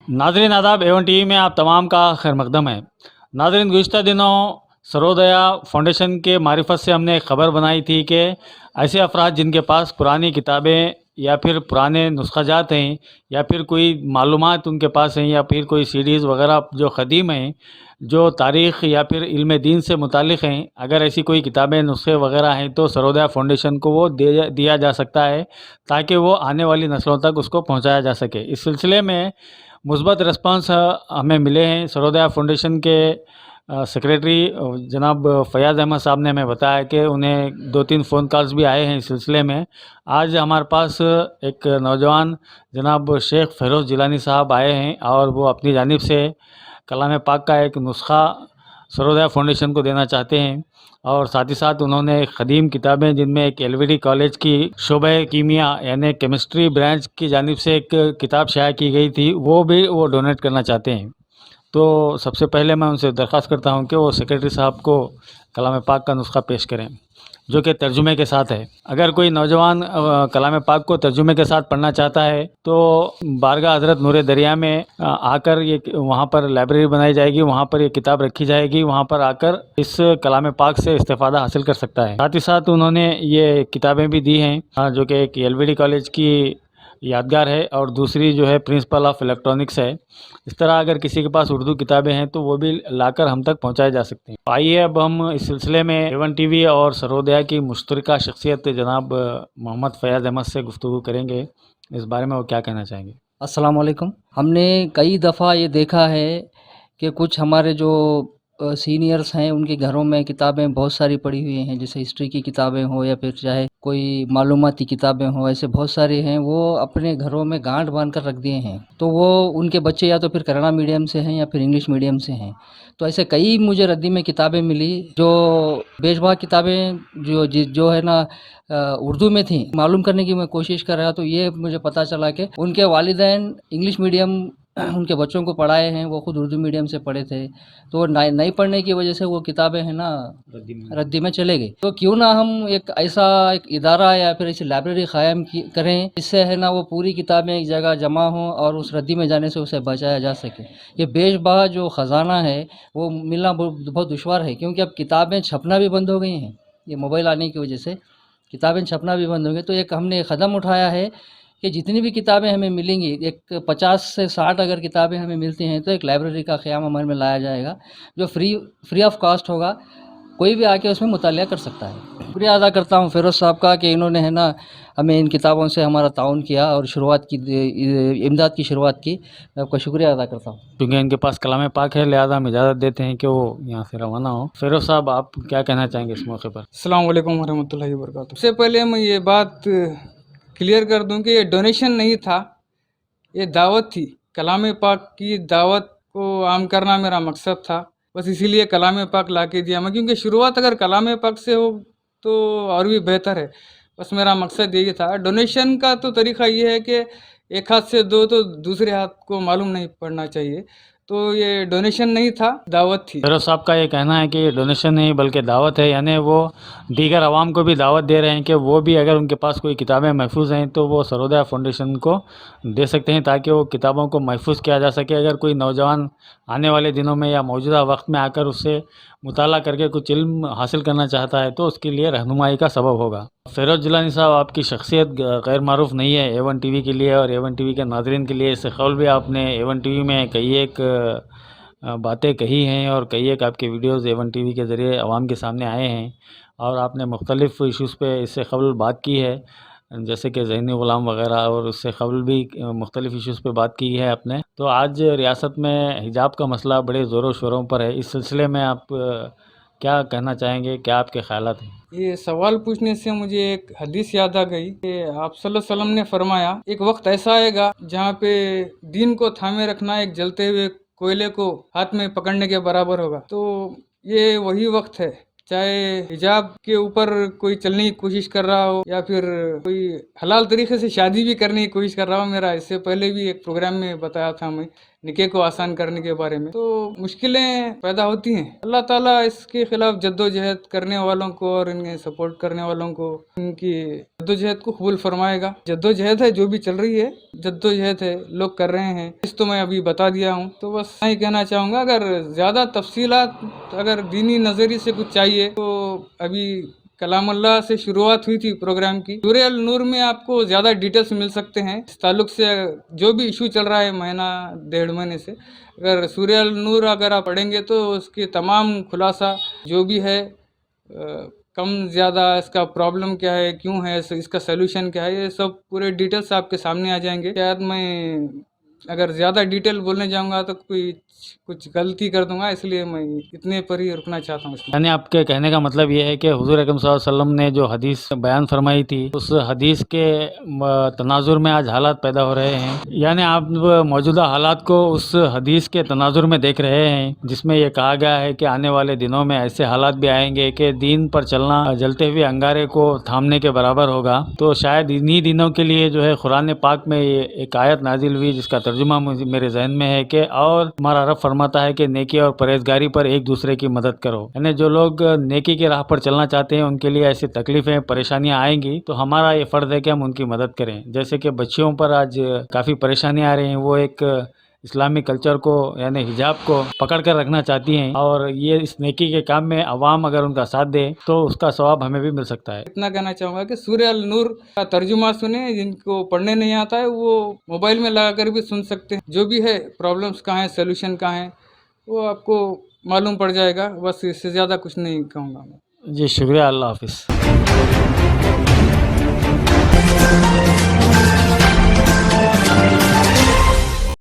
नाजरीन आदाब Avon T V में आप तमाम का खैर मकदम है। नाजरीन गुज़िश्ता दिनों सरोदया फाउंडेशन के मारिफत से हमने एक ख़बर बनाई थी कि ऐसे अफराद जिनके पास पुरानी किताबें या फिर पुराने नुस्ख़ाजात हैं या फिर कोई मालूमात उनके पास हैं या फिर कोई सीडीज़ वगैरह जो क़दीम हैं, जो तारीख़ या फिर इल्म दीन से मुतालिक़ हैं, अगर ऐसी कोई किताबें नुस्खे वगैरह हैं तो सरोदया फाउंडेशन को वो दिया जा सकता है ताकि वो आने वाली नस्लों तक उसको पहुँचाया जा सके। इस सिलसिले में मुस्बत रिस्पांस हमें मिले हैं। सरोदया फाउंडेशन के सेक्रेटरी जनाब फ़याज़ अहमद साहब ने हमें बताया कि उन्हें 2-3 फ़ोन कॉल्स भी आए हैं इस सिलसिले में। आज हमारे पास एक नौजवान जनाब शेख फ़िरोज़ जिलानी साहब आए हैं और वो अपनी जानिब से कलाम पाक का एक नुस्ख़ा सरोदया फाउंडेशन को देना चाहते हैं और साथ ही साथ उन्होंने क़दीम किताबें जिनमें एक एलवीडी कॉलेज की शोबे कीमिया यानी केमिस्ट्री ब्रांच की जानिब से एक किताब शाया की गई थी, वो भी वो डोनेट करना चाहते हैं। तो सबसे पहले मैं उनसे दरख्वास्त करता हूं कि वो सेक्रेटरी साहब को कलाम पाक का नुस्ख़ा पेश करें जो कि तर्जुमे के साथ है। अगर कोई नौजवान कलाम पाक को तर्जुमे के साथ पढ़ना चाहता है तो बारगाह हज़रत नूर दरिया में आकर ये वहाँ पर लाइब्रेरी बनाई जाएगी, वहाँ पर ये किताब रखी जाएगी, वहाँ पर आकर इस कलाम पाक से इस्तेफ़ादा हासिल कर सकता है। साथ ही साथ उन्होंने ये किताबें भी दी हैं जो कि एक एलवीडी कॉलेज की यादगार है और दूसरी जो है प्रिंसिपल ऑफ इलेक्ट्रॉनिक्स है। इस तरह अगर किसी के पास उर्दू किताबें हैं तो वो भी लाकर हम तक पहुंचाए जा सकते हैं। आइए अब हम इस सिलसिले में एवन टीवी और सरोदया की मुश्तरका शख्सियत जनाब मोहम्मद फ़याज़ अहमद से गुफ्तगू करेंगे। इस बारे में वो क्या कहना चाहेंगे? अस्सलाम वालेकुम। हमने कई दफ़ा ये देखा है कि कुछ हमारे जो सीनियर्स हैं उनके घरों में किताबें बहुत सारी पड़ी हुई हैं, जैसे हिस्ट्री की किताबें हो या फिर चाहे कोई मालूमाती किताबें हो, ऐसे बहुत सारे हैं वो अपने घरों में गांठ बांध कर रख दिए हैं। तो वो उनके बच्चे या तो फिर कन्नड़ा मीडियम से हैं या फिर इंग्लिश मीडियम से हैं। तो ऐसे कई मुझे रद्दी में किताबें मिली जो बेशुमार किताबें जो है ना उर्दू में थी। मालूम करने की मैं कोशिश कर रहा तो ये मुझे पता चला कि उनके वालिदैन इंग्लिश मीडियम उनके बच्चों को पढ़ाए हैं, वो खुद उर्दू मीडियम से पढ़े थे। तो नहीं पढ़ने की वजह से वो किताबें हैं ना रद्दी में चले गई। तो क्यों ना हम एक ऐसा एक इदारा या फिर ऐसी लाइब्रेरी क़ायम करें जिससे है ना वो पूरी किताबें एक जगह जमा हों और उस रद्दी में जाने से उसे बचाया जा सके। ये बेशबहा जो ख़जाना है वो मिलना बहुत दुश्वार है, क्योंकि अब किताबें छपना भी बंद हो गई हैं। ये मोबाइल आने की वजह से किताबें छपना भी बंद हो गई। तो एक हमने कदम उठाया है कि जितनी भी किताबें हमें मिलेंगी, एक 50 से 60 अगर किताबें हमें मिलती हैं तो एक लाइब्रेरी का क़याम अमल में लाया जाएगा जो फ्री ऑफ कॉस्ट होगा। कोई भी आके उसमें मुतालिया कर सकता है। शुक्रिया अदा करता हूँ फ़िरोज़ साहब का कि इन्होंने है ना हमें इन किताबों से हमारा ताउन किया और इमदाद की शुरुआत की। मैं आपका शुक्रिया अदा करता हूँ। क्योंकि इनके पास कलाम पाक है लिहाजा हम इजाज़त देते हैं कि वो यहाँ से रवाना हो। फ़िरोज़ साहब आप क्या कहना चाहेंगे इस मौके पर? अस्सलाम वालेकुम वरहमतुल्लाहि वबरकातुहू। सबसे पहले मैं ये बात क्लियर कर दूं कि ये डोनेशन नहीं था, ये दावत थी। कलाम पाक की दावत को आम करना मेरा मकसद था, बस इसीलिए कलाम पाक ला के दिया मैं, क्योंकि शुरुआत अगर कलाम पाक से हो तो और भी बेहतर है। बस मेरा मकसद यही था। डोनेशन का तो तरीक़ा ये है कि एक हाथ से दो तो दूसरे हाथ को मालूम नहीं पड़ना चाहिए। तो ये डोनेशन नहीं था, दावत थी। फ़िरोज़ साहब का ये कहना है कि ये डोनेशन नहीं बल्कि दावत है, यानी वो दीगर आवाम को भी दावत दे रहे हैं कि वो भी अगर उनके पास कोई किताबें महफूज हैं तो वो सरोदया फाउंडेशन को दे सकते हैं ताकि वो किताबों को महफूज किया जा सके। अगर कोई नौजवान आने वाले दिनों में या मौजूदा वक्त में आकर उससे मुताला करके कुछ इल्म हासिल करना चाहता है तो उसके लिए रहनुमाई का सबब होगा। फ़िरोज़ जिलानी साहब, आपकी शख्सियत गैर मारूफ नहीं है एवन टीवी के लिए और एवन टीवी के नाज़रीन के लिए। इससे कबल भी आपने एवन टीवी में कई एक बातें कही हैं और कई एक आपके वीडियोज़ एवन टीवी के ज़रिए आवाम के सामने आए हैं और आपने मुख्तलिफ़ इशूज़ पे इससे कबल बात की है, जैसे कि ज़हनी ग़ुलाम वग़ैरह, और उससे कबल भी मुख्तलिफ़ इशूज़ पे बात की है आपने। तो आज रियासत में हिजाब का मसला बड़े ज़ोरों शोरों पर है। इस सिलसिले में आप क्या कहना चाहेंगे, क्या आपके ख़यालात हैं? ये सवाल पूछने से मुझे एक हदीस याद आ गई कि आप सल्लल्लाहु अलैहि वसल्लम ने फरमाया, एक वक्त ऐसा आएगा जहाँ पे दीन को थामे रखना एक जलते हुए कोयले को हाथ में पकड़ने के बराबर होगा। तो ये वही वक्त है। चाहे हिजाब के ऊपर कोई चलने की कोशिश कर रहा हो या फिर कोई हलाल तरीके से शादी भी करने की कोशिश कर रहा हो। मेरा इससे पहले भी एक प्रोग्राम में बताया था मैं, निके को आसान करने के बारे में, तो मुश्किलें पैदा होती हैं। अल्लाह ताला इसके खिलाफ जद्दोजहद करने वालों को और इनके सपोर्ट करने वालों को इनकी जद्दोजहद को कबूल फरमाएगा। जद्दोजहद है जो भी चल रही है, जद्दोजहद है, लोग कर रहे हैं, इस तो मैं अभी बता दिया हूँ। तो बस मैं ही कहना चाहूँगा, अगर ज़्यादा तफसीलात अगर दीनी नज़रिए से कुछ चाहिए तो अभी कलामुल्लाह से शुरुआत हुई थी प्रोग्राम की। सूरह अल नूर में आपको ज़्यादा डिटेल्स मिल सकते हैं इस ताल्लुक़ से, जो भी इशू चल रहा है महीना डेढ़ महीने से। अगर सूरह अल नूर अगर आप पढ़ेंगे तो उसके तमाम खुलासा जो भी है, कम ज़्यादा इसका प्रॉब्लम क्या है, क्यों है, इसका सलूशन क्या है, ये सब पूरे डिटेल्स आपके सामने आ जाएंगे। शायद मैं अगर ज़्यादा डिटेल बोलने जाऊँगा तो कुछ गलती कर दूंगा, इसलिए मैं इतने पर ही रुकना चाहता हूँ। यानी आपके कहने का मतलब ये है कि हुजूर अकरम सल्लल्लाहु अलैहि वसल्लम ने जो हदीस बयान फरमाई थी, उस हदीस के तनाजुर में आज हालात पैदा हो रहे हैं। यानी आप मौजूदा हालात को उस हदीस के तनाजुर में देख रहे हैं, जिसमें ये कहा गया है कि आने वाले दिनों में ऐसे हालात भी आएंगे कि दीन पर चलना जलते हुए अंगारे को थामने के बराबर होगा। तो शायद इन्हीं दिनों के लिए जो है कुरान पाक में ये एक आयत नाजिल हुई, जिसका तर्जुमा मेरे जहन में है कि और हमारा रब फरमाता है कि नेकी और परहेजगारी पर एक दूसरे की मदद करो। यानी जो लोग नेकी की राह पर चलना चाहते हैं, उनके लिए ऐसी तकलीफें परेशानियां आएंगी, तो हमारा ये फ़र्ज़ है कि हम उनकी मदद करें। जैसे कि बच्चियों पर आज काफ़ी परेशानियां आ रही हैं, वो एक इस्लामी कल्चर को यानी हिजाब को पकड़ कर रखना चाहती हैं, और ये इस नेकी के काम में अवाम अगर उनका साथ दे तो उसका सवाब हमें भी मिल सकता है। इतना कहना चाहूँगा कि सूरह अल नूर का तर्जुमा सुने, जिनको पढ़ने नहीं आता है वो मोबाइल में लगा कर भी सुन सकते हैं। जो भी है, प्रॉब्लम्स कहाँ हैं, सोल्यूशन कहाँ हैं, वो आपको मालूम पड़ जाएगा। बस इससे ज़्यादा कुछ नहीं कहूँगा मैं। जी शुक्रिया, अल्लाह हाफिज़।